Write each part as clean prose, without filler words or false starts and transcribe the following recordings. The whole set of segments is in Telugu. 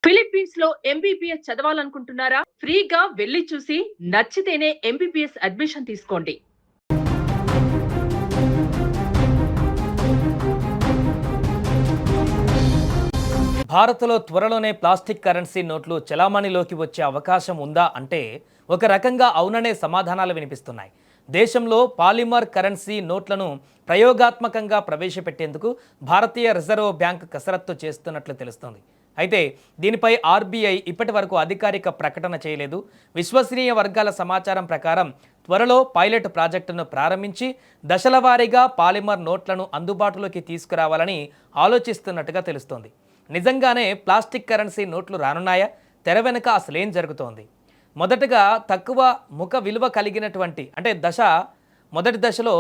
ఫిలిప్పీన్స్ లో ఎంబీబీఎస్ చదవాలనుకుంటున్నారా? ఫ్రీగా వెళ్లి చూసి నచ్చితేనే ఎంబీబీఎస్ అడ్మిషన్ తీసుకోండి. భారత్లో త్వరలోనే ప్లాస్టిక్ కరెన్సీ నోట్లు చలామణిలోకి వచ్చే అవకాశం ఉందా అంటే ఒక రకంగా అవుననే సమాధానాలు వినిపిస్తున్నాయి. దేశంలో పాలిమర్ కరెన్సీ నోట్లను ప్రయోగాత్మకంగా ప్రవేశపెట్టేందుకు భారతీయ రిజర్వ్ బ్యాంక్ కసరత్తు చేస్తున్నట్లు తెలుస్తోంది. అయితే దీనిపై ఆర్బీఐ ఇప్పటి వరకు అధికారిక ప్రకటన చేయలేదు. విశ్వసనీయ వర్గాల సమాచారం ప్రకారం త్వరలో పైలట్ ప్రాజెక్టును ప్రారంభించి దశలవారీగా పాలిమర్ నోట్లను అందుబాటులోకి తీసుకురావాలని ఆలోచిస్తున్నట్టుగా తెలుస్తోంది. నిజంగానే ప్లాస్టిక్ కరెన్సీ నోట్లు రానున్నాయా? తెర వెనుక అసలేం జరుగుతోంది? మొదటగా తక్కువ ముఖ విలువ కలిగినటువంటి మొదటి దశలో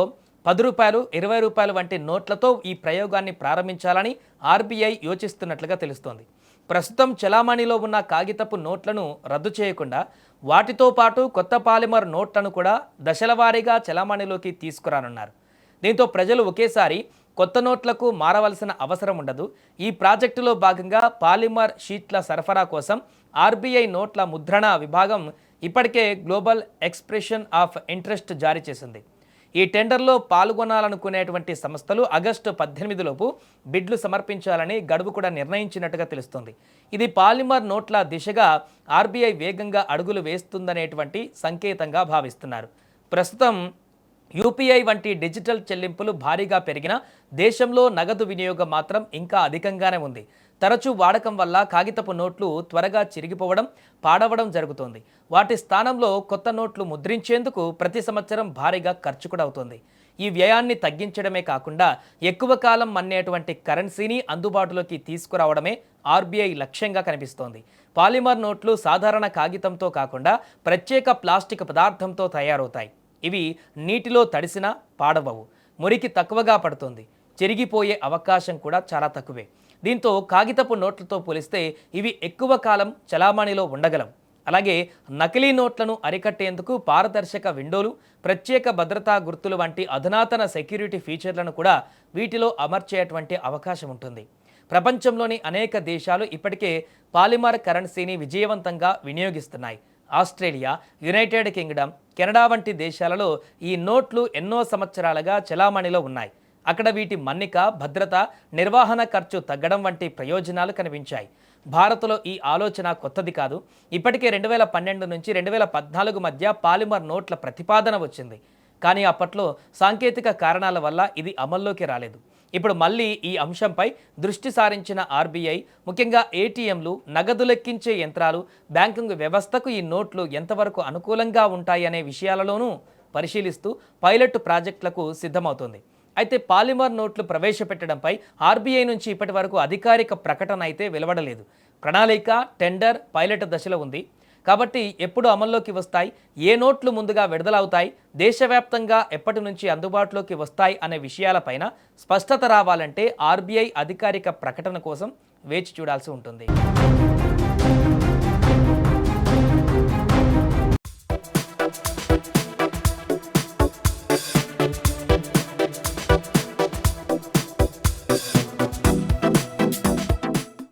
10 రూపాయలు 20 రూపాయలు వంటి నోట్లతో ఈ ప్రయోగాన్ని ప్రారంభించాలని ఆర్బీఐ యోచిస్తున్నట్లుగా తెలుస్తోంది. ప్రస్తుతం చలామణిలో ఉన్న కాగితపు నోట్లను రద్దు చేయకుండా వాటితో పాటు కొత్త పాలిమర్ నోట్లను కూడా దశలవారీగా చలామణిలోకి తీసుకురానున్నారు. దీంతో ప్రజలు ఒకేసారి కొత్త నోట్లకు మారవలసిన అవసరం ఉండదు. ఈ ప్రాజెక్టులో భాగంగా పాలిమర్ షీట్ల సరఫరా కోసం ఆర్బీఐ నోట్ల ముద్రణ విభాగం ఇప్పటికే గ్లోబల్ ఎక్స్ప్రెషన్ ఆఫ్ ఇంట్రెస్ట్ జారీ చేసింది. ఈ టెండర్లో పాల్గొనాలనుకునేటువంటి సంస్థలు ఆగస్టు 18 లోపు బిడ్లు సమర్పించాలని గడువు కూడా నిర్ణయించినట్టుగా తెలుస్తోంది. ఇది పాలిమర్ నోట్ల దిశగా ఆర్బీఐ వేగంగా అడుగులు వేస్తుందనేటువంటి సంకేతంగా భావిస్తున్నారు. ప్రస్తుతం యూపీఐ వంటి డిజిటల్ చెల్లింపులు భారీగా పెరిగినా దేశంలో నగదు వినియోగం మాత్రం ఇంకా అధికంగానే ఉంది. తరచూ వాడకం వల్ల కాగితపు నోట్లు త్వరగా చిరిగిపోవడం, పాడవడం జరుగుతోంది. వాటి స్థానంలో కొత్త నోట్లు ముద్రించేందుకు ప్రతి సంవత్సరం భారీగా ఖర్చు కూడా అవుతుంది. ఈ వ్యయాన్ని తగ్గించడమే కాకుండా ఎక్కువ కాలం మన్నేటువంటి కరెన్సీని అందుబాటులోకి తీసుకురావడమే ఆర్బీఐ లక్ష్యంగా కనిపిస్తోంది. పాలిమర్ నోట్లు సాధారణ కాగితంతో కాకుండా ప్రత్యేక ప్లాస్టిక్ పదార్థంతో తయారవుతాయి. ఇవి నీటిలో తడిసినా పాడవవు, మురికి తక్కువగా పడుతుంది, చెరిగిపోయే అవకాశం కూడా చాలా తక్కువే. దీంతో కాగితపు నోట్లతో పోలిస్తే ఇవి ఎక్కువ కాలం చలామణిలో ఉండగలవు. అలాగే నకిలీ నోట్లను అరికట్టేందుకు పారదర్శక విండోలు, ప్రత్యేక భద్రతా గుర్తులు వంటి అధునాతన సెక్యూరిటీ ఫీచర్లను కూడా వీటిలో అమర్చేటువంటి అవకాశం ఉంటుంది. ప్రపంచంలోని అనేక దేశాలు ఇప్పటికే పాలిమర్ కరెన్సీని విజయవంతంగా వినియోగిస్తున్నాయి. ఆస్ట్రేలియా, యునైటెడ్ కింగ్డమ్, కెనడా వంటి దేశాలలో ఈ నోట్లు ఎన్నో సంవత్సరాలుగా చలామణిలో ఉన్నాయి. అక్కడ వీటి మన్నిక, భద్రత, నిర్వహణ ఖర్చు తగ్గడం వంటి ప్రయోజనాలు కనిపించాయి. భారత్లో ఈ ఆలోచన కొత్తది కాదు. ఇప్పటికే 2012 నుంచి 2014 మధ్య పాలిమర్ నోట్ల ప్రతిపాదన వచ్చింది. కానీ అప్పట్లో సాంకేతిక కారణాల వల్ల ఇది అమల్లోకి రాలేదు. ఇప్పుడు మళ్ళీ ఈ అంశంపై దృష్టి సారించిన ఆర్బీఐ ముఖ్యంగా ఏటీఎంలు, నగదు లెక్కించే యంత్రాలు, బ్యాంకింగ్ వ్యవస్థకు ఈ నోట్లు ఎంతవరకు అనుకూలంగా ఉంటాయి అనే విషయాలలోనూ పరిశీలిస్తూ పైలట్ ప్రాజెక్టులకు సిద్ధమవుతోంది. అయితే పాలిమర్ నోట్లు ప్రవేశపెట్టడంపై ఆర్బీఐ నుంచి ఇప్పటి వరకు అధికారిక ప్రకటన అయితే వెలువడలేదు. ప్రణాళిక, టెండర్ పైలట్ దశలో ఉంది. కాబట్టి ఎప్పుడు అమల్లోకి వస్తాయి, ఏ నోట్లు ముందుగా విడుదలవుతాయి, దేశవ్యాప్తంగా ఎప్పటి నుంచి అందుబాటులోకి వస్తాయి అనే విషయాలపైన స్పష్టత రావాలంటే ఆర్బీఐ అధికారిక ప్రకటన కోసం వేచి చూడాల్సి ఉంటుంది.